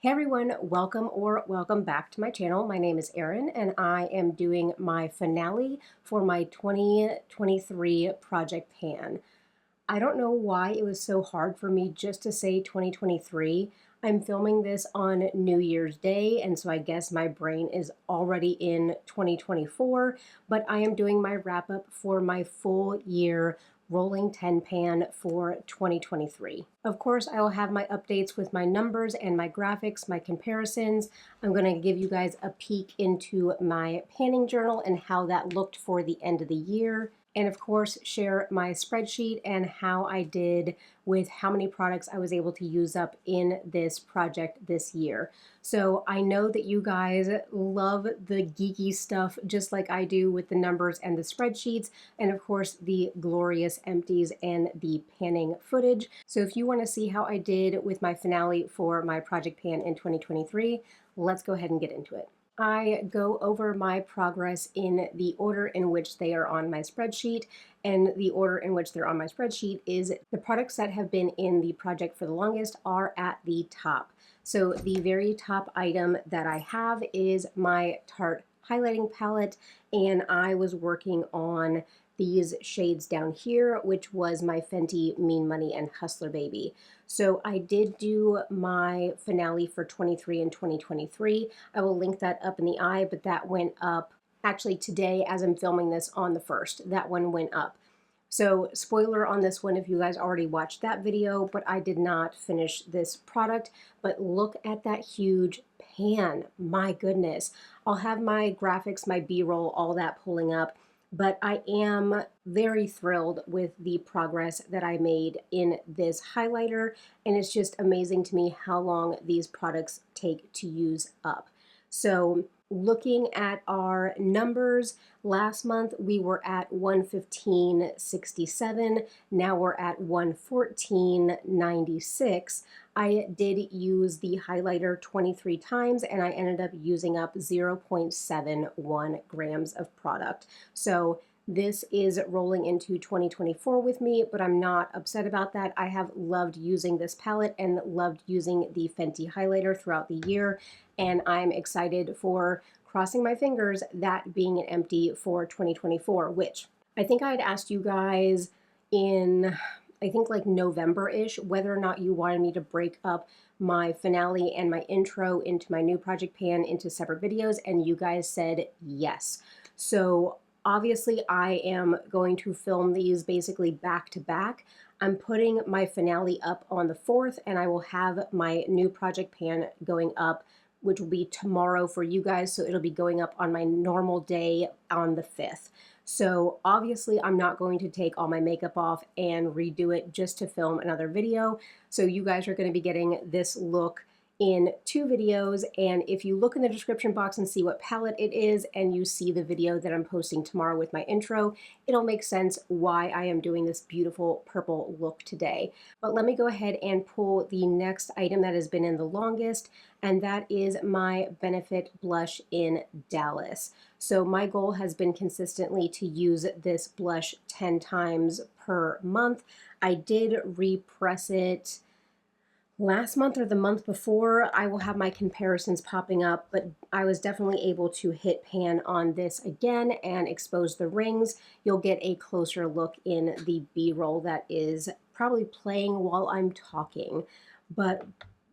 Hey everyone, welcome back to my channel. My name is Erin and I am doing my finale for my 2023 project pan. I don't know why it was so hard for me just to say 2023. I'm filming this on New Year's Day, and so I guess my brain is already in 2024, but I am doing my wrap up for my full year rolling 10 pan for 2023. Of course, I will have my updates with my numbers and my graphics, my comparisons. I'm going to give you guys a peek into my panning journal and how that looked for the end of the year. And of course, share my spreadsheet and how I did with how many products I was able to use up in this project this year. So I know that you guys love the geeky stuff just like I do with the numbers and the spreadsheets, and of course the glorious empties and the panning footage. So if you want to see how I did with my finale for my project pan in 2023, let's go ahead and get into it. I go over my progress in the order in which they are on my spreadsheet, and the order in which they're on my spreadsheet is the products that have been in the project for the longest are at the top. So the very top item that I have is my Tarte highlighting palette, and I was working on these shades down here, which was my Fenty Mean Money and Hustler Baby. So I did do my finale for 23 and 2023. I will link that up in the eye, but that went up actually today as I'm filming this on the 1st. That one went up. So spoiler on this one if you guys already watched that video, but I did not finish this product. But look at that huge pan. My goodness. I'll have my graphics, my B-roll, all that pulling up. But I am very thrilled with the progress that I made in this highlighter, and it's just amazing to me how long these products take to use up. So looking at our numbers, last month we were at 115.67. Now we're at 114.96. I did use the highlighter 23 times and I ended up using up 0.71 grams of product. So this is rolling into 2024 with me, but I'm not upset about that. I have loved using this palette and loved using the Fenty highlighter throughout the year, and I'm excited for, crossing my fingers, that being an empty for 2024, which I think I had asked you guys in, I think like November-ish, whether or not you wanted me to break up my finale and my intro into my new project pan into separate videos, and you guys said yes. So obviously I am going to film these basically back to back. I'm putting my finale up on the 4th, and I will have my new project pan going up, which will be tomorrow for you guys, so it'll be going up on my normal day on the 5th. So obviously I'm not going to take all my makeup off and redo it just to film another video. So you guys are going to be getting this look in 2 videos, and if you look in the description box and see what palette it is and you see the video that I'm posting tomorrow with my intro, it'll make sense why I am doing this beautiful purple look today. But let me go ahead and pull the next item that has been in the longest, and that is my Benefit blush in Dallas. So my goal has been consistently to use this blush 10 times per month. I did repress it last month or the month before. I will have my comparisons popping up, but I was definitely able to hit pan on this again and expose the rings. You'll get a closer look in the B-roll that is probably playing while I'm talking. But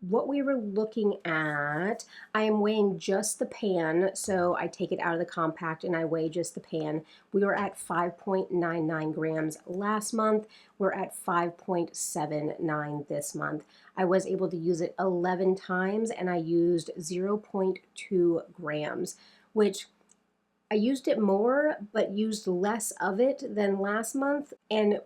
what we were looking at, I am weighing just the pan, so I take it out of the compact and I weigh just the pan. We were at 5.99 grams last month. We're at 5.79 this month. I was able to use it 11 times and I used 0.2 grams, which I used it more but used less of it than last month, and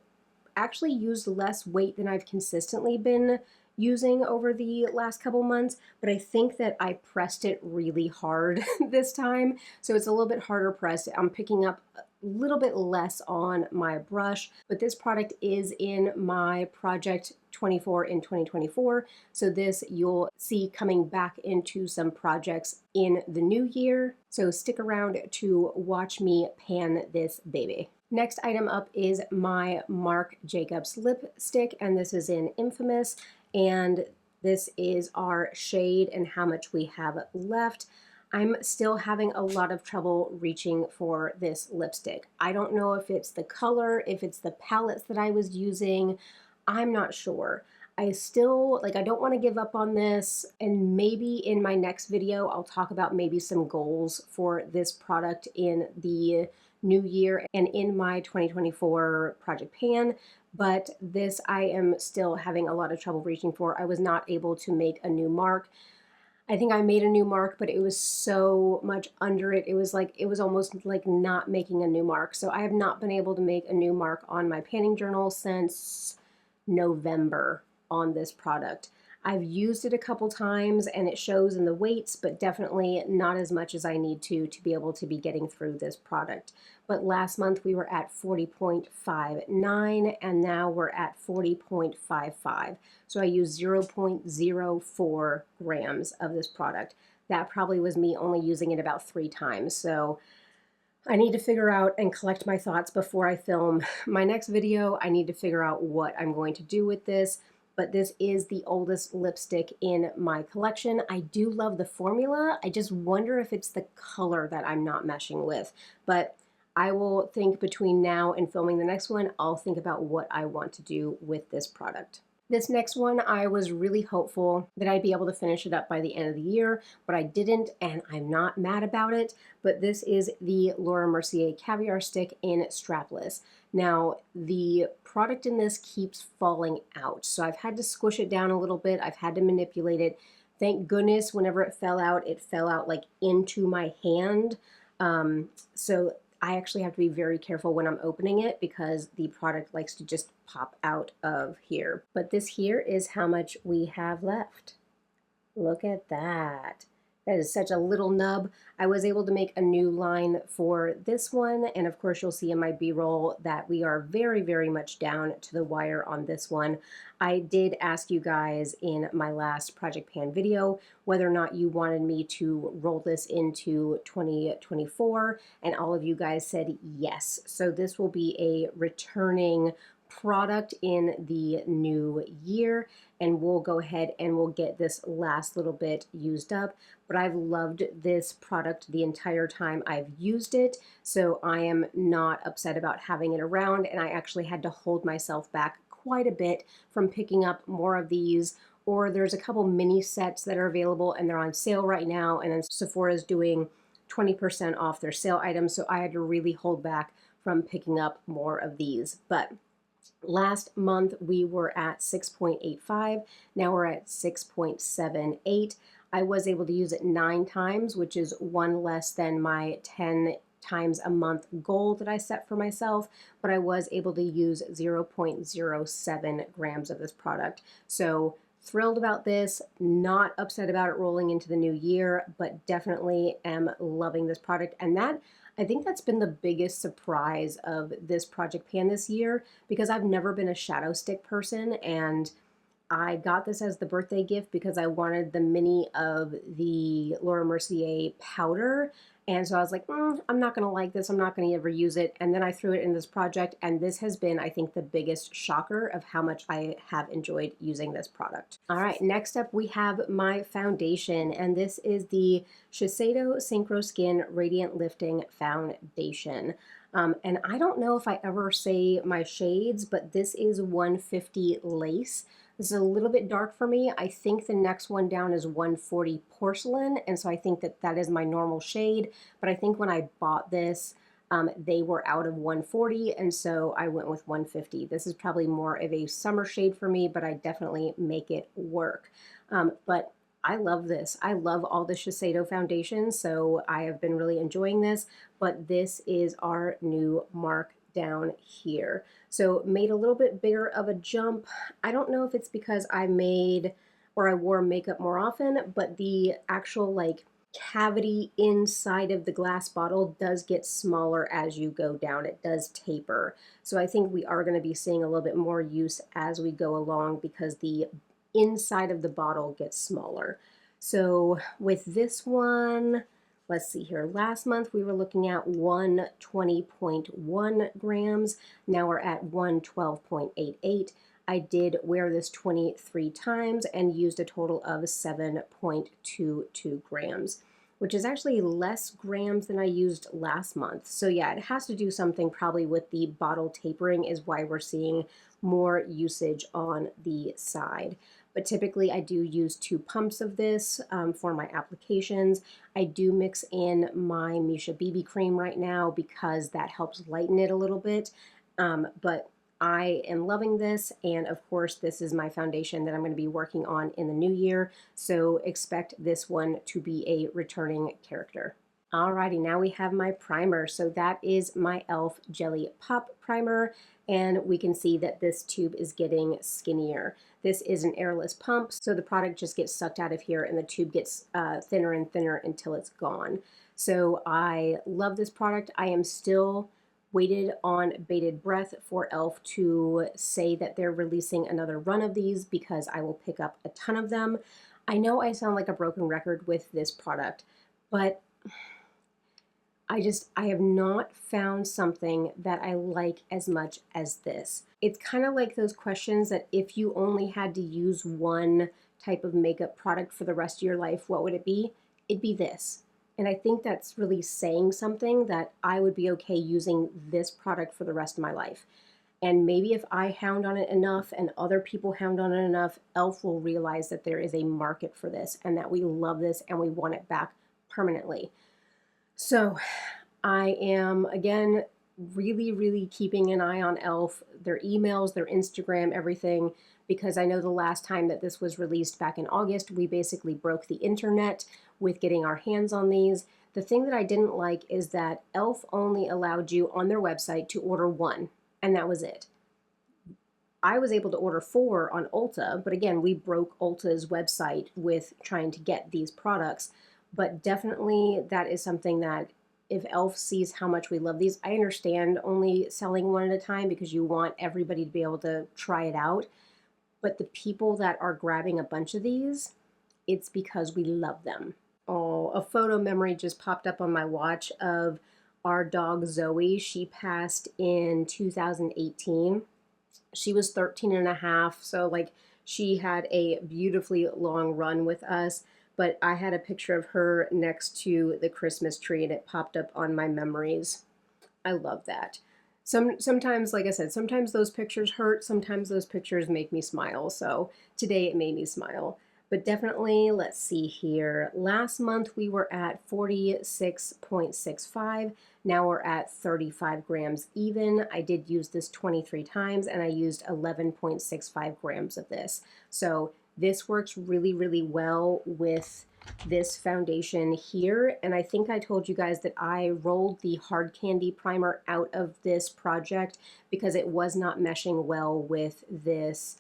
actually used less weight than I've consistently been using over the last couple months, but I think that I pressed it really hard this time, so it's a little bit harder pressed. I'm picking up a little bit less on my brush, but this product is in my project 24 in 2024, so this you'll see coming back into some projects in the new year, so stick around to watch me pan this baby. Next item up is my Marc Jacobs lipstick, and this is in Infamous, and This is our shade and how much we have left. I'm still having a lot of trouble reaching for this lipstick. I don't know if it's the color, if it's the palettes that I was using. I'm not sure. I still, like, I don't want to give up on this, and maybe in my next video I'll talk about maybe some goals for this product in the new year and in my 2024 Project Pan, but this I am still having a lot of trouble reaching for. I was not able to make a new mark. I think I made a new mark, but it was so much under it. It was almost like not making a new mark. So I have not been able to make a new mark on my panning journal since November on this product. I've used it a couple times and it shows in the weights, but definitely not as much as I need to be able to be getting through this product. But last month we were at 40.59 and now we're at 40.55. So I used 0.04 grams of this product. That probably was me only using it about 3 times. So I need to figure out and collect my thoughts before I film my next video. I need to figure out what I'm going to do with this. But this is the oldest lipstick in my collection. I do love the formula. I just wonder if it's the color that I'm not meshing with. But I will think between now and filming the next one, I'll think about what I want to do with this product. This next one, I was really hopeful that I'd be able to finish it up by the end of the year, but I didn't, and I'm not mad about it. But this is the Laura Mercier Caviar Stick in Strapless. Now, the product in this keeps falling out, so I've had to squish it down a little bit. I've had to manipulate it. Thank goodness, whenever it fell out like into my hand. So I actually have to be very careful when I'm opening it because the product likes to just pop out of here. But this here is how much we have left. Look at that. That is such a little nub. I was able to make a new line for this one, and of course you'll see in my B-roll that we are very, very much down to the wire on this one. I did ask you guys in my last Project Pan video whether or not you wanted me to roll this into 2024, and all of you guys said yes. So this will be a returning product in the new year, and we'll go ahead and we'll get this last little bit used up. But I've loved this product the entire time I've used it, so I am not upset about having it around, and I actually had to hold myself back quite a bit from picking up more of these. Or there's a couple mini sets that are available and they're on sale right now, and then Sephora's doing 20% off their sale items, so I had to really hold back from picking up more of these. But last month we were at 6.85, now we're at 6.78. I was able to use it 9 times, which is 1 less than my 10 times a month goal that I set for myself, but I was able to use 0.07 grams of this product. So thrilled about this, not upset about it rolling into the new year, but definitely am loving this product. And that, I think that's been the biggest surprise of this Project Pan this year, because I've never been a shadow stick person, and I got this as the birthday gift because I wanted the mini of the Laura Mercier powder. And so I was like, I'm not going to like this. I'm not going to ever use it. And then I threw it in this project. And this has been, I think, the biggest shocker of how much I have enjoyed using this product. All right, next up we have my foundation. And this is the Shiseido Synchro Skin Radiant Lifting Foundation. And I don't know if I ever say my shades, but this is 150 Lace. This is a little bit dark for me. I think the next one down is 140 Porcelain, and so I think that that is my normal shade. But I think when I bought this, they were out of 140, and so I went with 150. This is probably more of a summer shade for me, but I definitely make it work. But I love this. I love all the Shiseido foundations, so I have been really enjoying this. But this is our new Marc down here. So made a little bit bigger of a jump. I don't know if it's because I made or I wore makeup more often, but the actual like cavity inside of the glass bottle does get smaller as you go down. It does taper. So I think we are going to be seeing a little bit more use as we go along because the inside of the bottle gets smaller. So with this one, let's see here. Last month we were looking at 120.1 grams. Now we're at 112.88. I did wear this 23 times and used a total of 7.22 grams, which is actually less grams than I used last month. So yeah, it has to do something probably with the bottle tapering is why we're seeing more usage on the side. But typically I do use 2 pumps of this for my applications. I do mix in my Misha BB cream right now because that helps lighten it a little bit. But I am loving this, and of course this is my foundation that I'm going to be working on in the new year, so expect this one to be a returning character. Alrighty, now we have my primer. So that is my e.l.f. Jelly Pop Primer, and we can see that this tube is getting skinnier. This is an airless pump, so the product just gets sucked out of here and the tube gets thinner and thinner until it's gone. So I love this product. I am still waited on bated breath for e.l.f. to say that they're releasing another run of these because I will pick up a ton of them. I know I sound like a broken record with this product, but I have not found something that I like as much as this. It's kind of like those questions that if you only had to use one type of makeup product for the rest of your life, what would it be? It'd be this. And I think that's really saying something, that I would be okay using this product for the rest of my life. And maybe if I hound on it enough and other people hound on it enough, e.l.f. will realize that there is a market for this and that we love this and we want it back permanently. So I am, again, really keeping an eye on e.l.f., their emails, their Instagram, everything, because I know the last time that this was released back in August, we basically broke the internet with getting our hands on these. The thing that I didn't like is that e.l.f. only allowed you on their website to order 1, and that was it. I was able to order 4 on Ulta, but again, we broke Ulta's website with trying to get these products. But definitely that is something that if e.l.f. sees how much we love these, I understand only selling 1 at a time because you want everybody to be able to try it out. But the people that are grabbing a bunch of these, it's because we love them. Oh, a photo memory just popped up on my watch of our dog Zoe. She passed in 2018. She was 13 and a half, so like she had a beautifully long run with us. But I had a picture of her next to the Christmas tree and it popped up on my memories. I love that. Sometimes, like I said, sometimes those pictures hurt, sometimes those pictures make me smile. So today it made me smile. But definitely, let's see here. Last month we were at 46.65. Now we're at 35 grams even. I did use this 23 times and I used 11.65 grams of this. So this works really well with this foundation here. And I think I told you guys that I rolled the hard candy primer out of this project because it was not meshing well with this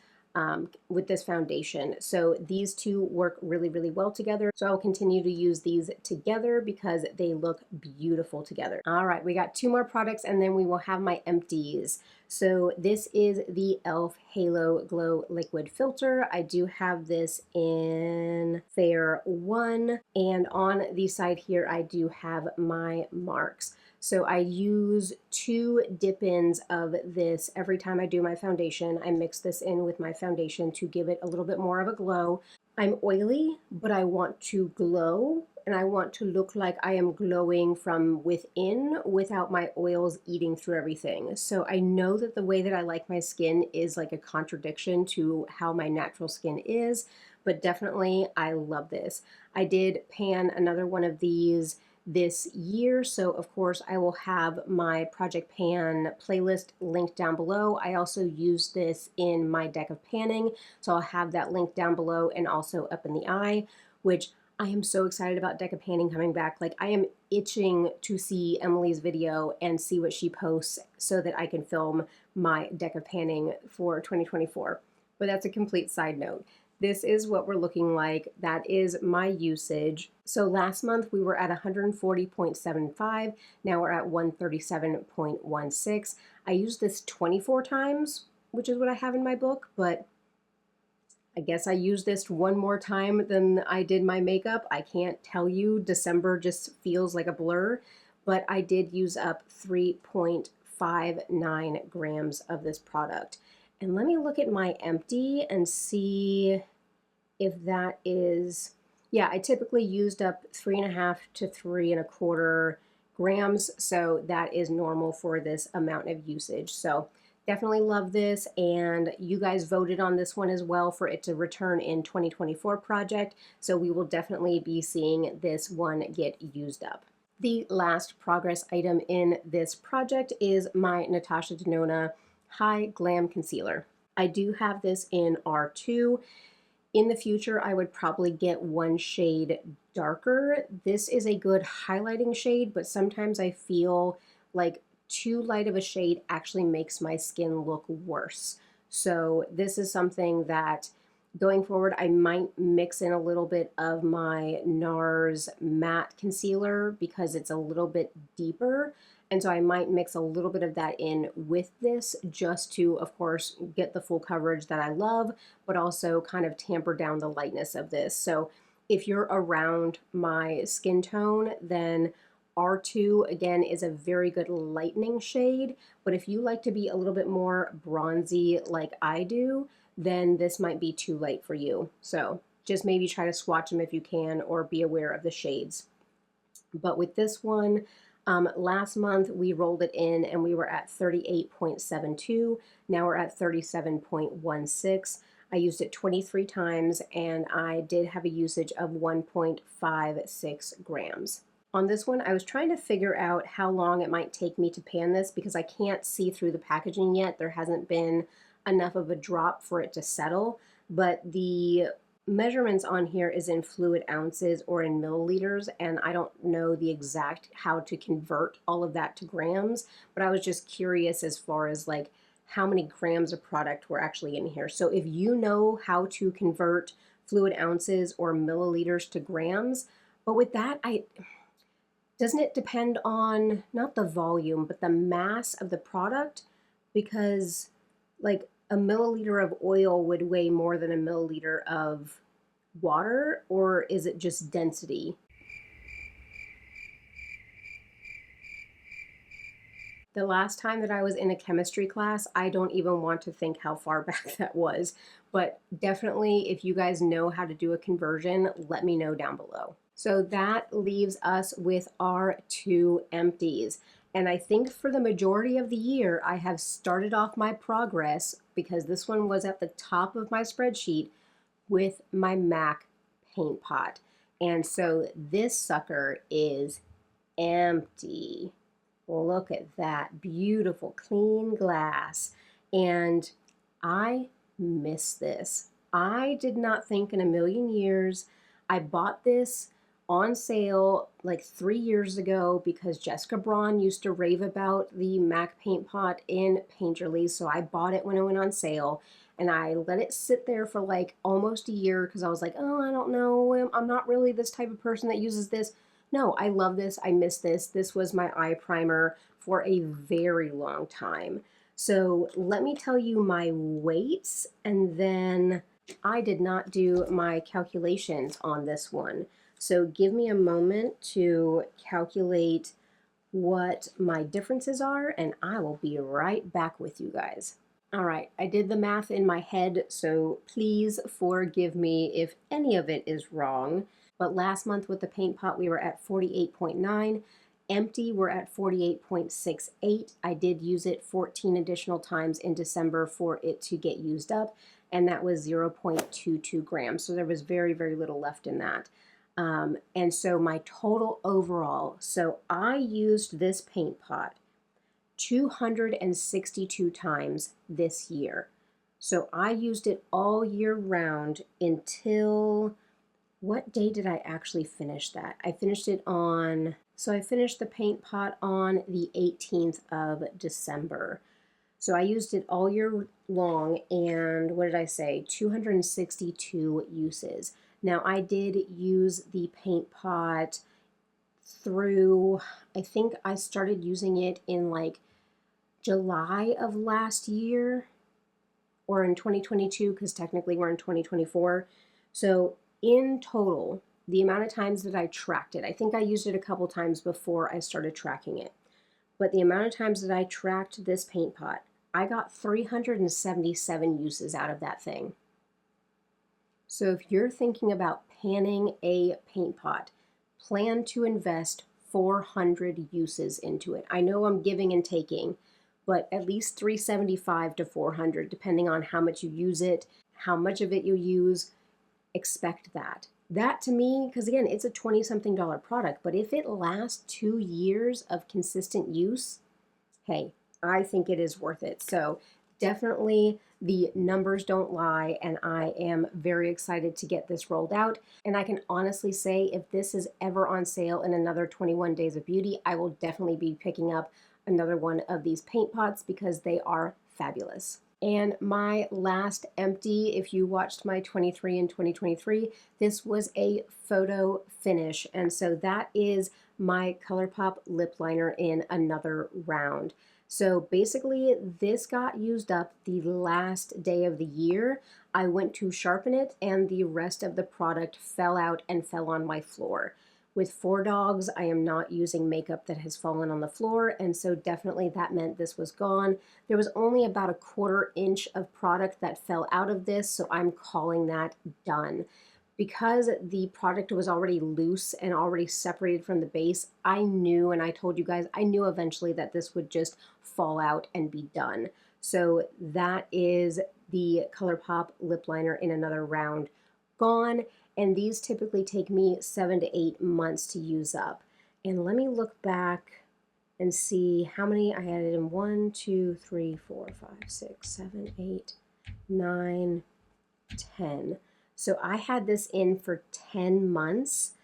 foundation. So these two work really well together. So I'll continue to use these together because they look beautiful together. All right, we got 2 more products and then we will have my empties. So this is the e.l.f. Halo Glow Liquid Filter. I do have this in Fair 1, and on the side here I do have my Marcs. So I use 2 dip-ins of this every time I do my foundation. I mix this in with my foundation to give it a little bit more of a glow. I'm oily, but I want to glow, and I want to look like I am glowing from within without my oils eating through everything. So I know that the way that I like my skin is like a contradiction to how my natural skin is, but definitely I love this. I did pan another one of these this year, so of course I will have my Project Pan playlist linked down below. I also use this in my deck of panning, so I'll have that link down below and also up in the eye, which I am so excited about deck of panning coming back. Like, I am itching to see Emily's video and see what she posts so that I can film my deck of panning for 2024. But that's a complete side note. This is what we're looking like. That is my usage. So last month we were at 140.75. Now we're at 137.16. I used this 24 times, which is what I have in my book, but I guess I used this 1 more time than I did my makeup. I can't tell you. December just feels like a blur, but I did use up 3.59 grams of this product. And let me look at my empty and see if that is, yeah, I typically used up 3.5 to 3.25 grams, so that is normal for this amount of usage. So definitely love this, and you guys voted on this one as well for it to return in 2024 project, so we will definitely be seeing this one get used up. The last progress item in this project is my Natasha Denona High Glam Concealer. I do have this in R2. In the future, I would probably get one shade darker. This is a good highlighting shade, but sometimes I feel like too light of a shade actually makes my skin look worse. So this is something that going forward, I might mix in a little bit of my NARS matte concealer because it's a little bit deeper. And so I might mix a little bit of that in with this just to, of course, get the full coverage that I love, but also kind of tamper down the lightness of this. So if you're around my skin tone, then R2 again is a very good lightening shade. But if you like to be a little bit more bronzy like I do, then this might be too light for you. So just maybe try to swatch them if you can, or be aware of the shades. But with this one, last month we rolled it in and we were at 38.72. Now we're at 37.16. I used it 23 times and I did have a usage of 1.56 grams. On this one, I was trying to figure out how long it might take me to pan this because I can't see through the packaging yet. There hasn't been enough of a drop for it to settle, but the measurements on here is in fluid ounces or in milliliters, and I don't know the exact how to convert all of that to grams, but I was just curious as far as like how many grams of product were actually in here. So if you know how to convert fluid ounces or milliliters to grams, but with that, doesn't it depend on not the volume, but the mass of the product? Because like a milliliter of oil would weigh more than a milliliter of water, or is it just density? The last time that I was in a chemistry class, I don't even want to think how far back that was, but definitely if you guys know how to do a conversion, let me know down below. So that leaves us with our two empties. And I think for the majority of the year, I have started off my progress, because this one was at the top of my spreadsheet, with my MAC paint pot. And so this sucker is empty. Look at that beautiful clean glass. And I miss this. I did not think in a million years. I bought this on sale like 3 years ago because Jessica Braun used to rave about the MAC paint pot in Painterly, so I bought it when it went on sale, and I let it sit there for like almost a year because I was like, oh, I don't know, I'm not really this type of person that uses this. No, I love this. I miss this. This was my eye primer for a very long time. So let me tell you my weights, and then I did not do my calculations on this one. So give me a moment to calculate what my differences are, and I will be right back with you guys. All right, I did the math in my head, so please forgive me if any of it is wrong. But last month with the paint pot, we were at 48.9. Empty, we're at 48.68. I did use it 14 additional times in December for it to get used up, and that was 0.22 grams. So there was very, very little left in that. And so my total overall, so I used this paint pot 262 times this year. So I used it all year round until, what day did I actually finish that? I finished it on, so I finished the paint pot on the 18th of December. So I used it all year long, and what did I say? 262 uses. Now I did use the paint pot through, I think I started using it in like July of last year, or in 2022, because technically we're in 2024. So in total, the amount of times that I tracked it, I think I used it a couple times before I started tracking it, but the amount of times that I tracked this paint pot, I got 377 uses out of that thing. So if you're thinking about panning a paint pot, plan to invest 400 uses into it. I know I'm giving and taking, but at least 375 to 400, depending on how much you use it, how much of it you use, expect that. That to me, because again, it's a 20-something dollar product, but if it lasts 2 years of consistent use, hey, I think it is worth it. So definitely the numbers don't lie, and I am very excited to get this rolled out. And I can honestly say if this is ever on sale in another 21 Days of Beauty, I will definitely be picking up another one of these paint pots because they are fabulous. And my last empty, if you watched my 23 and 2023, this was a photo finish. And so that is my ColourPop lip liner in another round. So basically this got used up the last day of the year. I went to sharpen it and the rest of the product fell out and fell on my floor. With 4 dogs, I am not using makeup that has fallen on the floor, and so definitely that meant this was gone. There was only about a 1/4 inch of product that fell out of this, so I'm calling that done. Because the product was already loose and already separated from the base, I knew, and I told you guys, I knew eventually that this would just fall out and be done. So that is the ColourPop lip liner in another round gone. And these typically take me 7 to 8 months to use up. And let me look back and see how many I had in 1, 2, 3, 4, 5, 6, 7, 8, 9, 10. So I had this in for 10 months,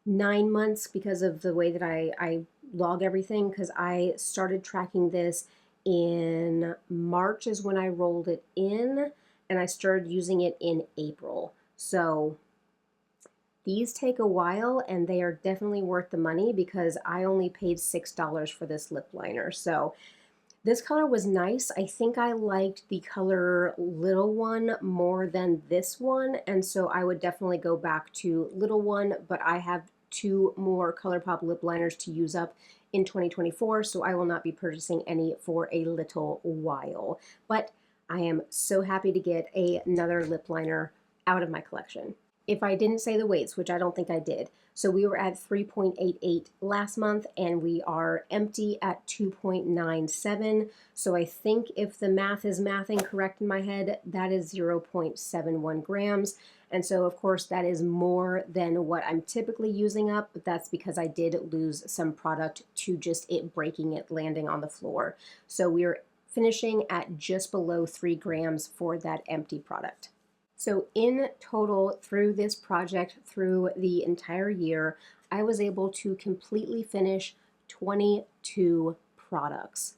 9 months because of the way that I log everything, because I started tracking this in March is when I rolled it in, and I started using it in April. So these take a while, and they are definitely worth the money because I only paid $6 for this lip liner. So this color was nice. I think I liked the color Little One more than this one, and so I would definitely go back to Little One, but I have 2 more ColourPop lip liners to use up in 2024, so I will not be purchasing any for a little while. But I am so happy to get another lip liner out of my collection. If I didn't say the weights, which I don't think I did, so we were at 3.88 last month, and we are empty at 2.97. So I think if the math is mathing correct in my head, that is 0.71 grams. And so of course that is more than what I'm typically using up, but that's because I did lose some product to just it breaking it, landing on the floor. So we're finishing at just below 3 grams for that empty product. So in total, through this project, through the entire year, I was able to completely finish 22 products.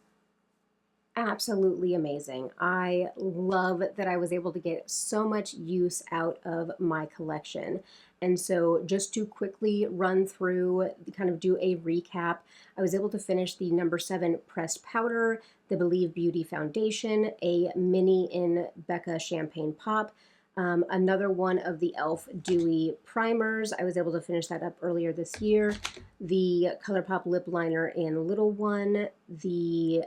Absolutely amazing. I love that I was able to get so much use out of my collection. And so just to quickly run through, kind of do a recap, I was able to finish the number 7 pressed powder, the Believe Beauty foundation, a mini in Becca Champagne Pop, another one of the e.l.f. Dewy primers. I was able to finish that up earlier this year. The ColourPop lip liner in Little One. I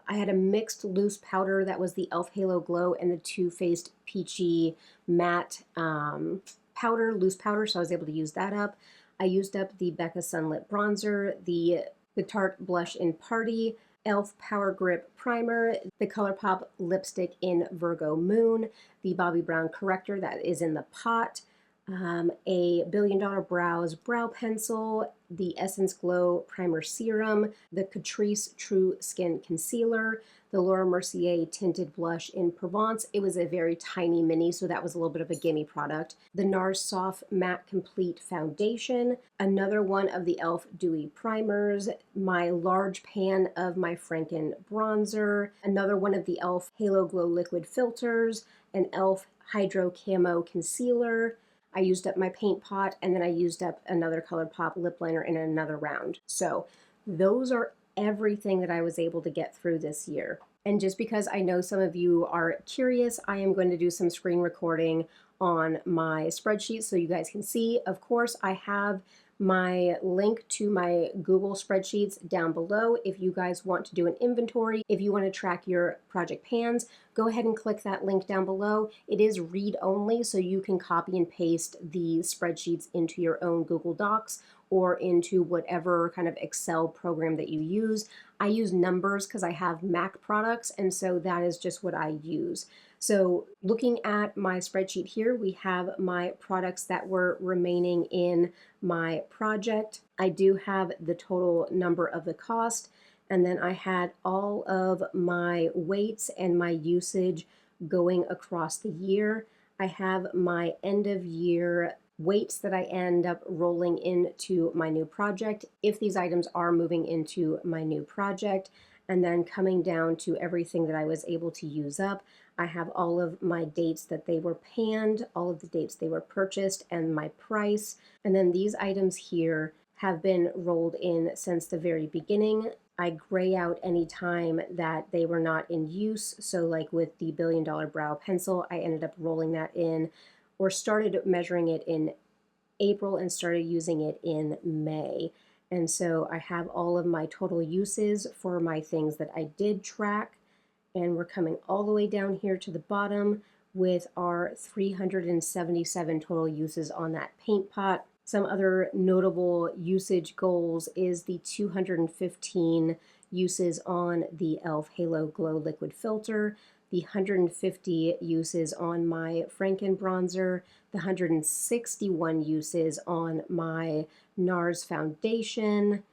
had a mixed loose powder that was the e.l.f. Halo Glow and the Too Faced Peachy Matte powder, loose powder, so I was able to use that up. I used up the Becca Sunlit Bronzer, the Tarte Blush in Party, e.l.f. Power Grip Primer, the ColourPop lipstick in Virgo Moon, the Bobbi Brown corrector that is in the pot, a Billion Dollar Brows brow pencil, the Essence Glow Primer Serum, the Catrice True Skin Concealer, the Laura Mercier Tinted Blush in Provence. It was a very tiny mini, so that was a little bit of a gimme product. The NARS Soft Matte Complete Foundation, another one of the e.l.f. Dewy Primers, my large pan of my Franken Bronzer, another one of the e.l.f. Halo Glow Liquid Filters, an e.l.f. Hydro Camo Concealer. I used up my paint pot, and then I used up another ColourPop lip liner in another round. So those are everything that I was able to get through this year. And just because I know some of you are curious, I am going to do some screen recording on my spreadsheet so you guys can see. Of course, I have my link to my Google spreadsheets down below. If you guys want to do an inventory, if you want to track your project pans, go ahead and click that link down below. It is read only, so you can copy and paste the spreadsheets into your own Google Docs or into whatever kind of Excel program that you use. I use Numbers because I have Mac products, and so that is just what I use. So looking at my spreadsheet here, we have my products that were remaining in my project. I do have the total number of the cost, and then I had all of my weights and my usage going across the year. I have my end of year weights that I end up rolling into my new project if these items are moving into my new project, and then coming down to everything that I was able to use up. I have all of my dates that they were panned, all of the dates they were purchased, and my price. And then these items here have been rolled in since the very beginning. I gray out any time that they were not in use. So like with the $1 Billion Brow Pencil, I ended up rolling that in or started measuring it in April and started using it in May. And so I have all of my total uses for my things that I did track. And we're coming all the way down here to the bottom with our 377 total uses on that paint pot. Some other notable usage goals is the 215 uses on the e.l.f. Halo Glow Liquid Filter, the 150 uses on my Franken bronzer, the 161 uses on my NARS foundation.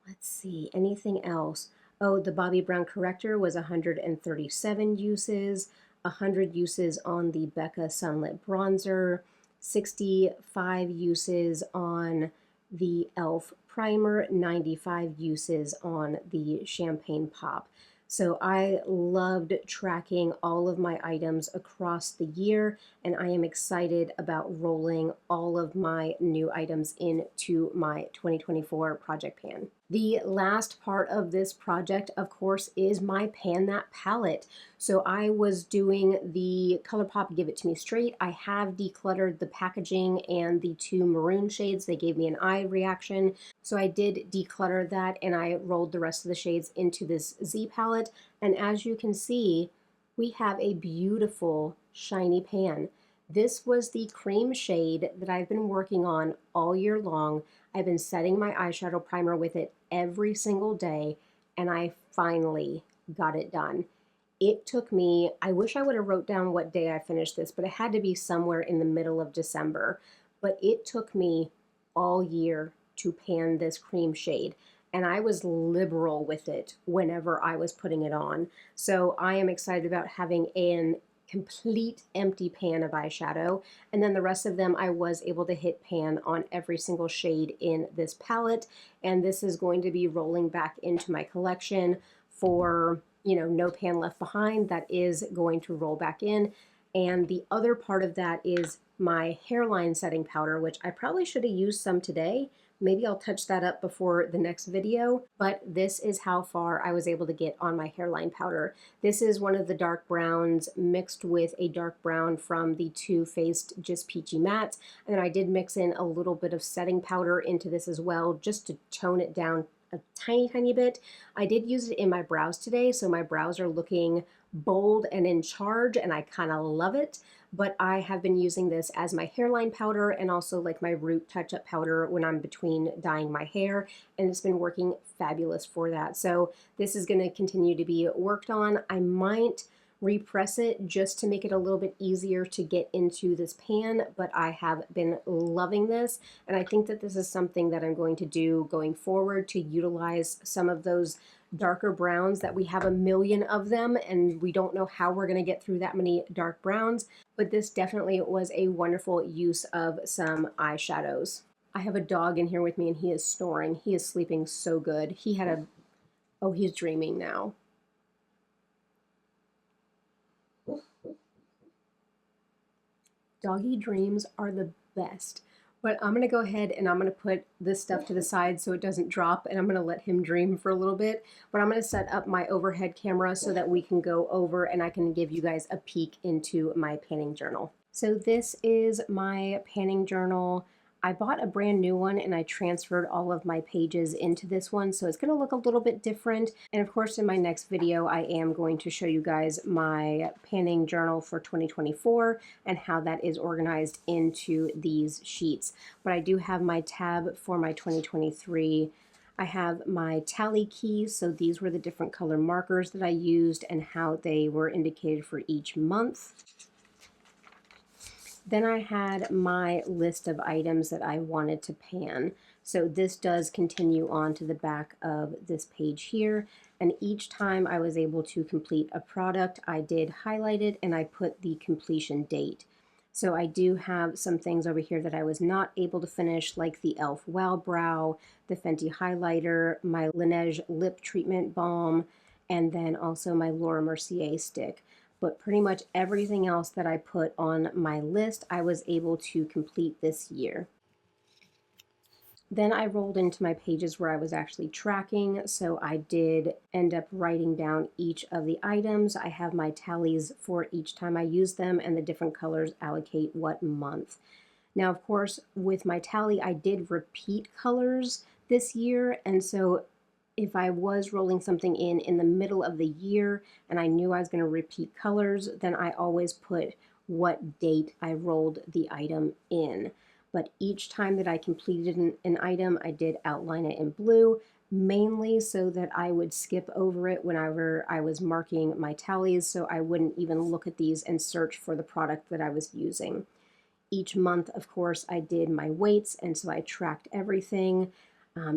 Let's see, anything else? Oh, the Bobbi Brown corrector was 137 uses, 100 uses on the Becca Sunlit bronzer, 65 uses on the e.l.f. primer, 95 uses on the Champagne Pop. So I loved tracking all of my items across the year, and I am excited about rolling all of my new items into my 2024 project pan. The last part of this project, of course, is my Pan That palette. So I was doing the ColourPop Give It To Me Straight. I have decluttered the packaging and the two maroon shades. They gave me an eye reaction. So I did declutter that, and I rolled the rest of the shades into this Z palette. And as you can see, we have a beautiful shiny pan. This was the cream shade that I've been working on all year long. I've been setting my eyeshadow primer with it every single day, and I finally got it done. It took me, I wish I would have wrote down what day I finished this, but it had to be somewhere in the middle of December. But it took me all year to pan this cream shade, and I was liberal with it whenever I was putting it on. So I am excited about having an complete empty pan of eyeshadow, and then the rest of them I was able to hit pan on every single shade in this palette, and this is going to be rolling back into my collection for, you know, no pan left behind. That is going to roll back in. And the other part of that is my hairline setting powder, which I probably should have used some today. Maybe I'll touch that up before the next video, but this is how far I was able to get on my hairline powder. This is one of the dark browns mixed with a dark brown from the Too Faced Just Peachy Mattes. And then I did mix in a little bit of setting powder into this as well, just to tone it down a tiny bit. I did use it in my brows today, so my brows are looking bold and in charge, and I kind of love it. But I have been using this as my hairline powder and also like my root touch-up powder when I'm between dyeing my hair, and it's been working fabulous for that. So this is going to continue to be worked on. I might repress it just to make it a little bit easier to get into this pan, but I have been loving this, and I think that this is something that I'm going to do going forward to utilize some of those darker browns that we have a million of them, and we don't know how we're going to get through that many dark browns, but this definitely was a wonderful use of some eyeshadows. I have a dog in here with me, and he is snoring. He is sleeping so good. He had a, oh, he's dreaming now. Doggy dreams are the best. But I'm going to go ahead and I'm going to put this stuff to the side so it doesn't drop, and I'm going to let him dream for a little bit. But I'm going to set up my overhead camera so that we can go over and I can give you guys a peek into my panning journal. So this is my panning journal. I bought a brand new one and I transferred all of my pages into this one, so it's going to look a little bit different. And of course, in my next video, I am going to show you guys my panning journal for 2024 and how that is organized into these sheets. But I do have my tab for my 2023. I have my tally keys, so these were the different color markers that I used and how they were indicated for each month. Then I had my list of items that I wanted to pan. So this does continue on to the back of this page here. And each time I was able to complete a product, I did highlight it and I put the completion date. So I do have some things over here that I was not able to finish, like the e.l.f. Wow Brow, the Fenty highlighter, my Laneige lip treatment balm, and then also my Laura Mercier stick. But pretty much everything else that I put on my list, I was able to complete this year. Then I rolled into my pages where I was actually tracking, so I did end up writing down each of the items. I have my tallies for each time I use them, and the different colors allocate what month. Now, of course, with my tally, I did repeat colors this year, and so if I was rolling something in the middle of the year and I knew I was going to repeat colors, then I always put what date I rolled the item in. But each time that I completed an item, I did outline it in blue, mainly so that I would skip over it whenever I was marking my tallies, so I wouldn't even look at these and search for the product that I was using. Each month, of course, I did my weights, and so I tracked everything.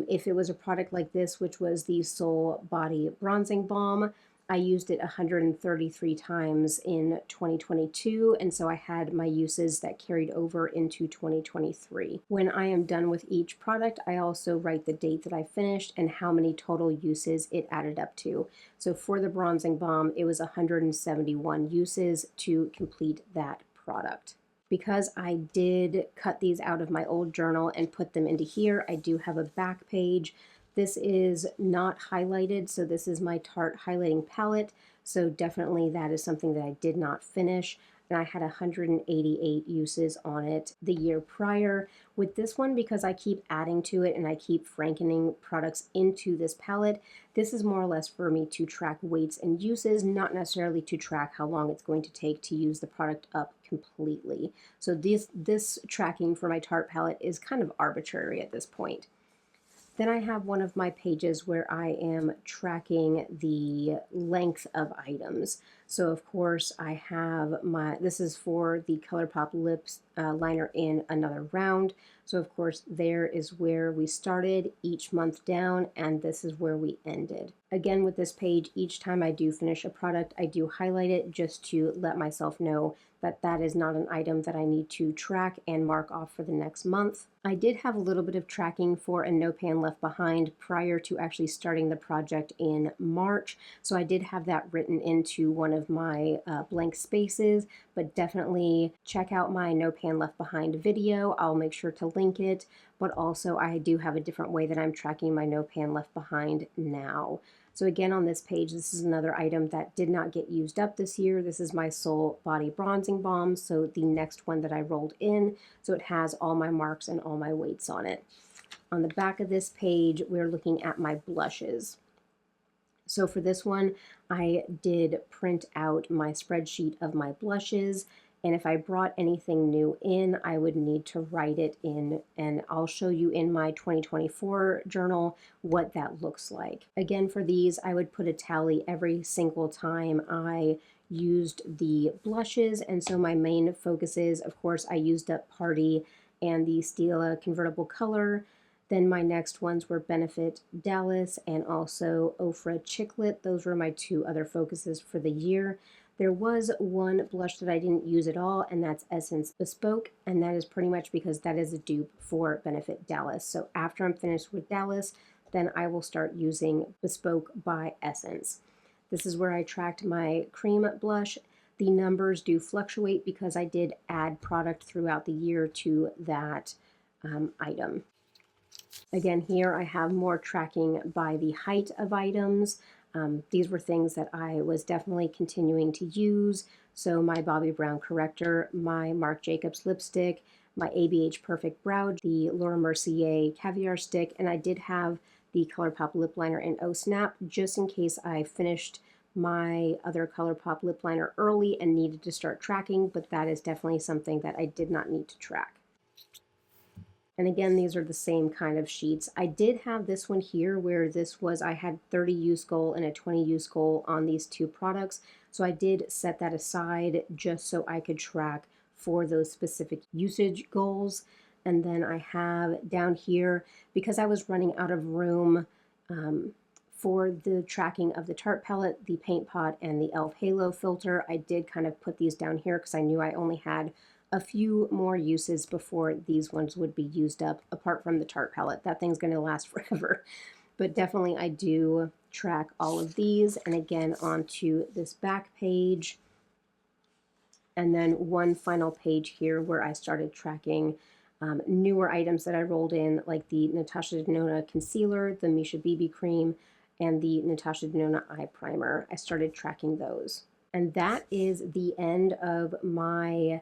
If it was a product like this, which was the Soul Body Bronzing Balm, I used it 133 times in 2022, and so I had my uses that carried over into 2023. When I am done with each product, I also write the date that I finished and how many total uses it added up to. So for the bronzing balm, it was 171 uses to complete that product. Because I did cut these out of my old journal and put them into here, I do have a back page. This is not highlighted, so this is my Tarte highlighting palette, so definitely that is something that I did not finish. And I had 188 uses on it the year prior. With this one, because I keep adding to it and I keep frankening products into this palette, this is more or less for me to track weights and uses, not necessarily to track how long it's going to take to use the product up completely. So this tracking for my Tarte palette is kind of arbitrary at this point. Then I have one of my pages where I am tracking the length of items. So of course I have this is for the ColourPop lips liner in Another Round. So of course there is where we started each month down, and this is where we ended. Again, with this page, each time I do finish a product, I do highlight it just to let myself know that that is not an item that I need to track and mark off for the next month. I did have a little bit of tracking for a No Pan Left Behind prior to actually starting the project in March, so I did have that written into one of my blank spaces, but definitely check out my No Pan Left Behind video. I'll make sure to link it, but also I do have a different way that I'm tracking my No Pan Left Behind now. So again, on this page, this is another item that did not get used up this year. This is my Soul Body Bronzing Balm, so the next one that I rolled in, so it has all my marks and all my weights on it. On the back of this page, we're looking at my blushes. So for this one, I did print out my spreadsheet of my blushes, and if I brought anything new in, I would need to write it in, and I'll show you in my 2024 journal what that looks like. Again, for these, I would put a tally every single time I used the blushes, and so my main focuses, of course, I used up Party and the Stila Convertible Color. Then my next ones were Benefit Dallas and also Ofra Chicklet. Those were my two other focuses for the year. There was one blush that I didn't use at all, and that's Essence Bespoke, and that is pretty much because that is a dupe for Benefit Dallas. So after I'm finished with Dallas, then I will start using Bespoke by Essence. This is where I tracked my cream blush. The numbers do fluctuate because I did add product throughout the year to that item. Again, here I have more tracking by the height of items. These were things that I was definitely continuing to use. So my Bobbi Brown corrector, my Marc Jacobs lipstick, my ABH Perfect Brow, the Laura Mercier Caviar Stick, and I did have the ColourPop lip liner in O Snap just in case I finished my other ColourPop lip liner early and needed to start tracking, but that is definitely something that I did not need to track. And again, these are the same kind of sheets. I did have this one here where this was, I had 30 use goal and a 20 use goal on these two products. So I did set that aside just so I could track for those specific usage goals. And then I have down here, because I was running out of room for the tracking of the Tarte palette, the Paint Pot, and the e.l.f. Halo filter, I did kind of put these down here because I knew I only had a few more uses before these ones would be used up, apart from the Tarte palette. That thing's going to last forever. But definitely I do track all of these. And again, onto this back page. And then one final page here where I started tracking newer items that I rolled in, like the Natasha Denona concealer, the Misha BB cream, and the Natasha Denona eye primer. I started tracking those. And that is the end of my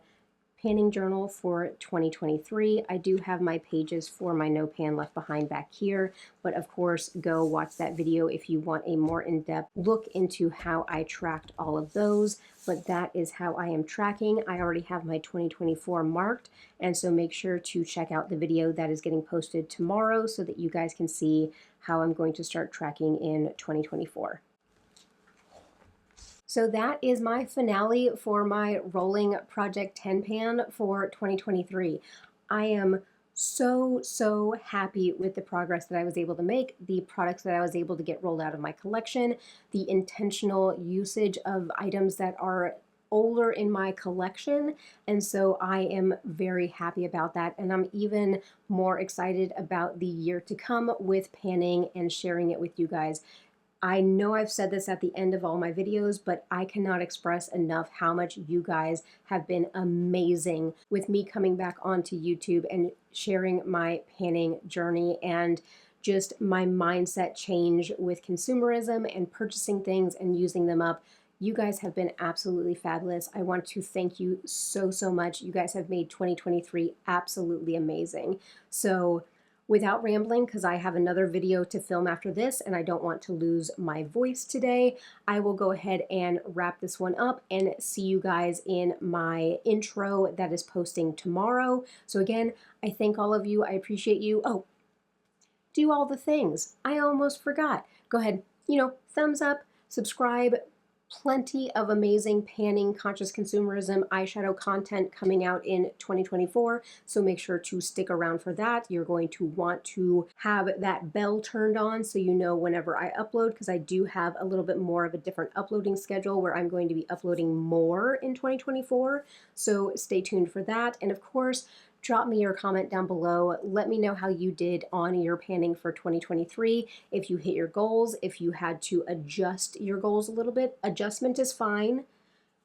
panning journal for 2023. I do have my pages for my No Pan Left Behind back here, but of course go watch that video if you want a more in-depth look into how I tracked all of those. But that is how I am tracking. I already have my 2024 marked, and so make sure to check out the video that is getting posted tomorrow so that you guys can see how I'm going to start tracking in 2024. So that is my finale for my rolling Project 10 pan for 2023. I am so happy with the progress that I was able to make, the products that I was able to get rolled out of my collection, the intentional usage of items that are older in my collection, and so I am very happy about that, and I'm even more excited about the year to come with panning and sharing it with you guys. I know I've said this at the end of all my videos, but I cannot express enough how much you guys have been amazing with me coming back onto YouTube and sharing my panning journey and just my mindset change with consumerism and purchasing things and using them up. You guys have been absolutely fabulous. I want to thank you so much. You guys have made 2023 absolutely amazing. So without rambling, because I have another video to film after this and I don't want to lose my voice today, I will go ahead and wrap this one up and see you guys in my intro that is posting tomorrow. So again, I thank all of you. I appreciate you. Oh, do all the things. I almost forgot. Go ahead, thumbs up, subscribe. Plenty of amazing panning, conscious consumerism, eyeshadow content coming out in 2024. So make sure to stick around for that. You're going to want to have that bell turned on so you know whenever I upload, because I do have a little bit more of a different uploading schedule where I'm going to be uploading more in 2024. So stay tuned for that. And of course, drop me your comment down below. Let me know how you did on your panning for 2023. If you hit your goals, if you had to adjust your goals a little bit, adjustment is fine.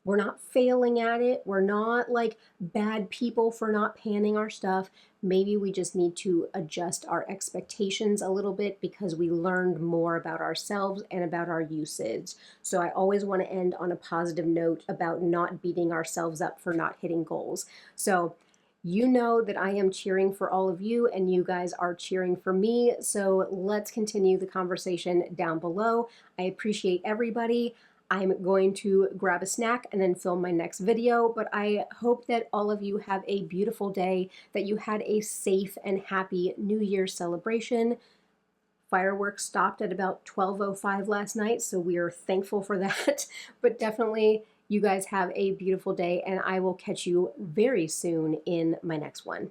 We're not failing at it. We're not like bad people for not panning our stuff. Maybe we just need to adjust our expectations a little bit because we learned more about ourselves and about our usage. So I always want to end on a positive note about not beating ourselves up for not hitting goals. So you know that I am cheering for all of you and you guys are cheering for me. So let's continue the conversation down below. I appreciate everybody. I'm going to grab a snack and then film my next video, but I hope that all of you have a beautiful day, that you had a safe and happy New Year's celebration. Fireworks stopped at about 12:05 last night, so we are thankful for that. But definitely, you guys have a beautiful day, and I will catch you very soon in my next one.